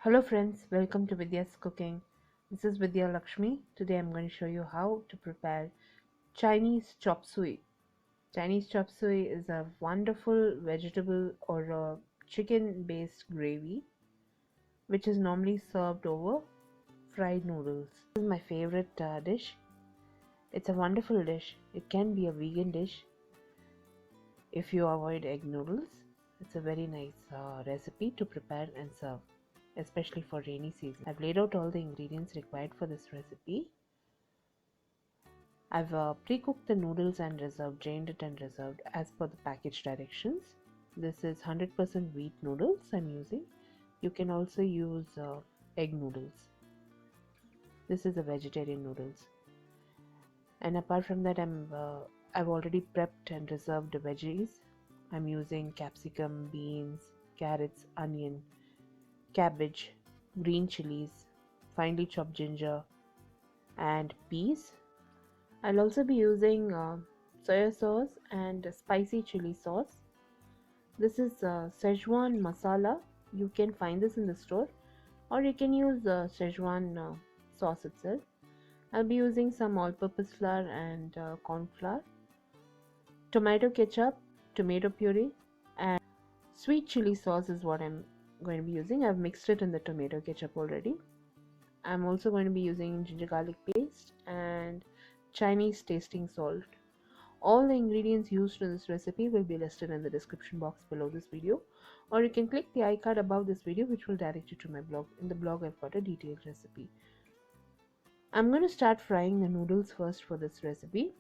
Hello friends, welcome to Vidyascooking. This is Vidya Lakshmi. Today I'm going to show you how to prepare Chinese chop suey. Chinese chop suey is a wonderful vegetable or a chicken based gravy which is normally served over fried noodles. This is my favorite dish. It's a wonderful dish. It can be a vegan dish if you avoid egg noodles. It's a very nice recipe to prepare and serve, especially for rainy season. I've laid out all the ingredients required for this recipe. I've pre-cooked the noodles and drained it and reserved as per the package directions. This is 100% wheat noodles I'm using. You can also use egg noodles. This is a vegetarian noodles. And apart from that, I've already prepped and reserved the veggies. I'm using capsicum, beans, carrots, onion, cabbage, green chilies, finely chopped ginger, and peas. I'll also be using soy sauce and spicy chili sauce. This is Szechuan masala. You can find this in the store, or you can use Szechuan sauce itself. I'll be using some all-purpose flour and corn flour, tomato ketchup, tomato puree, and sweet chili sauce is what I'm going to be using. I've mixed it in the tomato ketchup already. I'm also going to be using ginger garlic paste and Chinese tasting salt. All the ingredients used in this recipe will be listed in the description box below this video, or you can click the icon above this video which will direct you to my blog. In the blog I've got a detailed recipe. I'm going to start frying the noodles first for this recipe.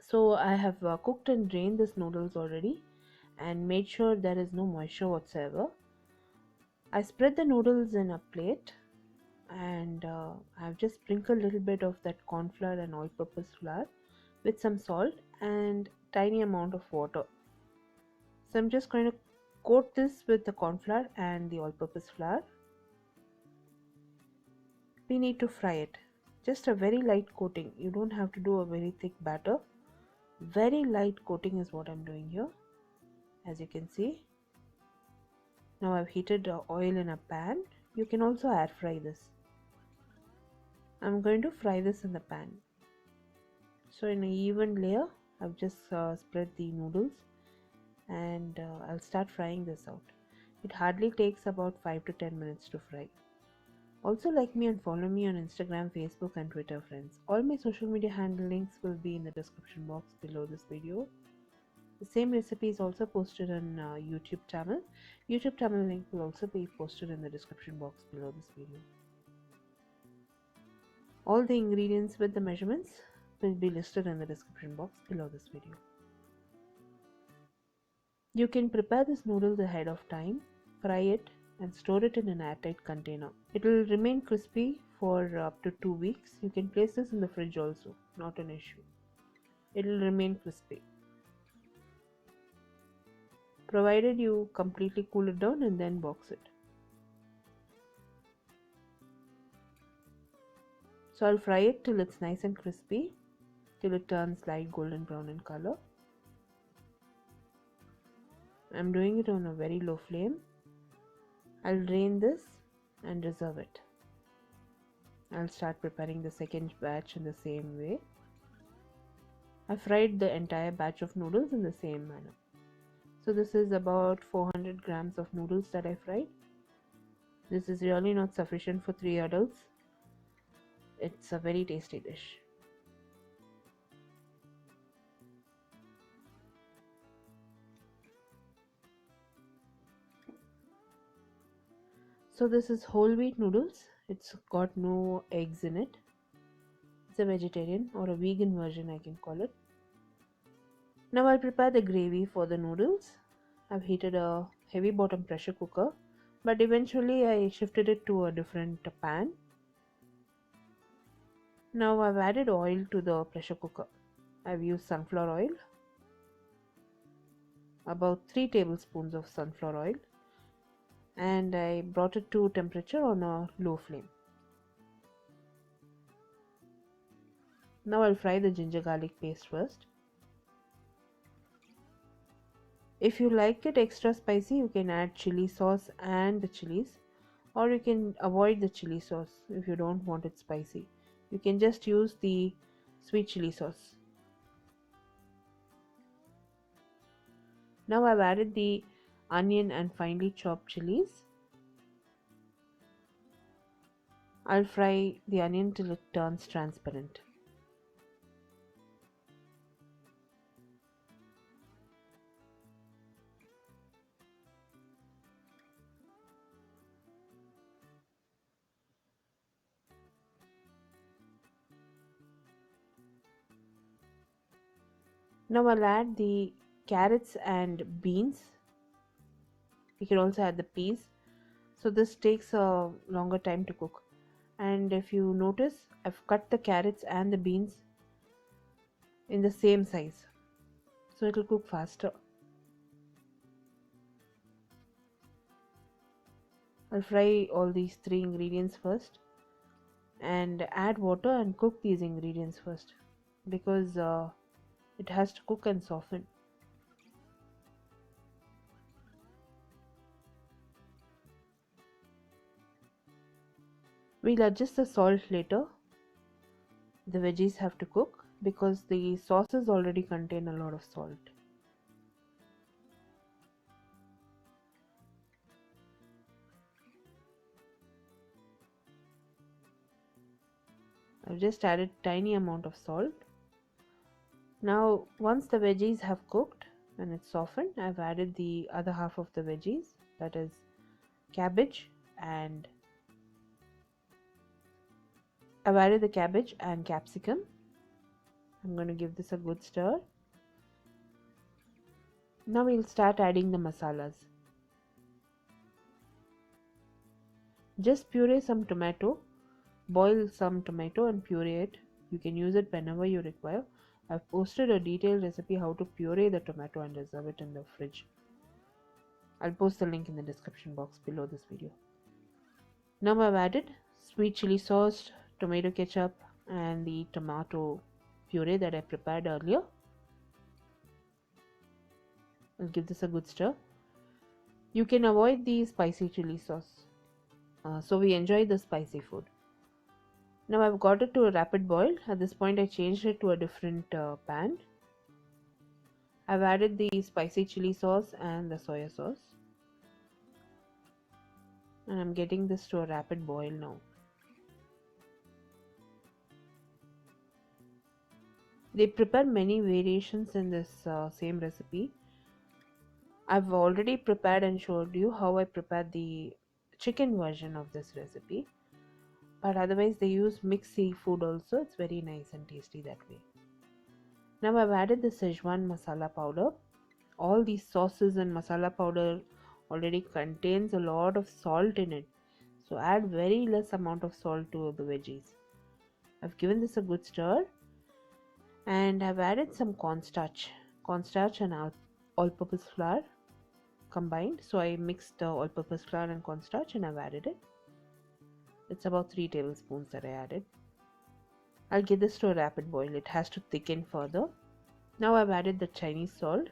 So I have cooked and drained this noodles already and made sure there is no moisture whatsoever. I spread the noodles in a plate and I've just sprinkled a little bit of that corn flour and all-purpose flour with some salt and tiny amount of water. So I'm just going to coat this with the corn flour and the all-purpose flour. We need to fry it. Just a very light coating. You don't have to do a very thick batter. Very light coating is what I'm doing here, as you can see. Now I've heated oil in a pan. You can also air fry this. I'm going to fry this in the pan. So in an even layer, I've just spread the noodles and I'll start frying this out. It hardly takes about 5 to 10 minutes to fry. Also like me and follow me on Instagram, Facebook and Twitter, friends. All my social media handle links will be in the description box below this video. The same recipe is also posted on YouTube channel. YouTube channel link will also be posted in the description box below this video. All the ingredients with the measurements will be listed in the description box below this video. You can prepare this noodles ahead of time, fry it and store it in an airtight container. It will remain crispy for up to 2 weeks. You can place this in the fridge also, not an issue. It will remain crispy, provided you completely cool it down and then box it. So I'll fry it till it's nice and crispy, till it turns light golden brown in color. I'm doing it on a very low flame. I'll drain this and reserve it. I'll start preparing the second batch in the same way. I fried the entire batch of noodles in the same manner. So this is about 400 grams of noodles that I fried. This is really not sufficient for 3 adults. It's a very tasty dish. So this is whole wheat noodles. It's got no eggs in it. It's a vegetarian or a vegan version, I can call it. Now I'll prepare the gravy for the noodles. I've heated a heavy bottom pressure cooker, but eventually I shifted it to a different pan. Now I've added oil to the pressure cooker. I've used sunflower oil, about 3 tablespoons of sunflower oil, and I brought it to temperature on a low flame. Now I'll fry the ginger garlic paste first. If you like it extra spicy, you can add chili sauce and the chilies. Or you can avoid the chili sauce if you don't want it spicy. You can just use the sweet chili sauce. Now I've added the onion and finely chopped chilies. I'll fry the onion till it turns transparent. Now I'll add the carrots and beans. You can also add the peas. So this takes a longer time to cook. And if you notice, I've cut the carrots and the beans in the same size, so it will cook faster. I'll fry all these three ingredients first and add water and cook these ingredients first, because it has to cook and soften. We'll adjust the salt later. The veggies have to cook because the sauces already contain a lot of salt. I've just added tiny amount of salt. Now once the veggies have cooked and it's softened, I've added the other half of the veggies, that is cabbage, and I've added the cabbage and capsicum. I'm going to give this a good stir. Now we'll start adding the masalas. Just puree some tomato, boil some tomato and puree it. You can use it whenever you require. I've posted a detailed recipe how to puree the tomato and reserve it in the fridge. I'll post the link in the description box below this video. Now I've added sweet chili sauce, tomato ketchup, and the tomato puree that I prepared earlier. I'll give this a good stir. You can avoid the spicy chili sauce, so we enjoy the spicy food. Now I've got it to a rapid boil. At this point I changed it to a different pan. I've added the spicy chili sauce and the soya sauce, and I'm getting this to a rapid boil now. They prepare many variations in this same recipe. I've already prepared and showed you how I prepared the chicken version of this recipe, but otherwise they use mixed seafood also. It's very nice and tasty that way. Now I've added the Szechuan masala powder. All these sauces and masala powder already contains a lot of salt in it, so add very less amount of salt to the veggies. I've given this a good stir, and I've added some cornstarch and all-purpose flour combined. So I mixed all-purpose flour and cornstarch and I've added it. It's about 3 tablespoons that I added. I'll give this to a rapid boil. It has to thicken further. Now I've added the Chinese salt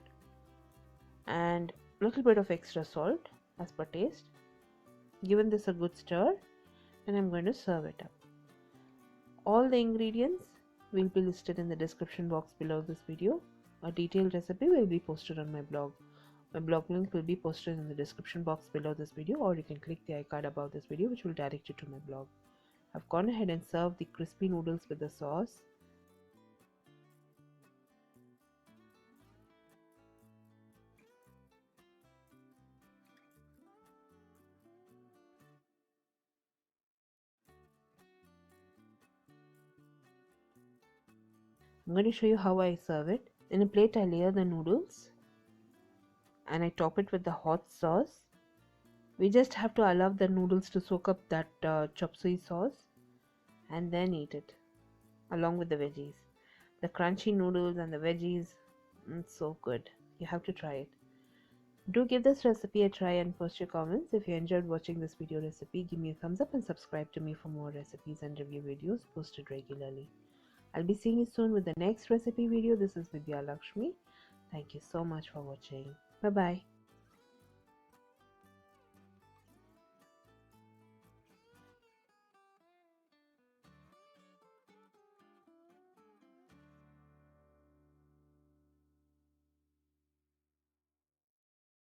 and a little bit of extra salt as per taste. Given this a good stir, and I'm going to serve it up. All the ingredients will be listed in the description box below this video. A detailed recipe will be posted on my blog. My blog link will be posted in the description box below this video, or you can click the icon above this video which will direct you to my blog. I've gone ahead and served the crispy noodles with the sauce. I'm going to show you how I serve it. In a plate I layer the noodles and I top it with the hot sauce. We just have to allow the noodles to soak up that chopsuey sauce and then eat it along with the veggies. The crunchy noodles and the veggies, it's so good. You have to try it. Do give this recipe a try and post your comments. If you enjoyed watching this video recipe, give me a thumbs up and subscribe to me for more recipes and review videos posted regularly. I'll be seeing you soon with the next recipe video. This is Vidyalakshmi. Thank you so much for watching. Bye bye.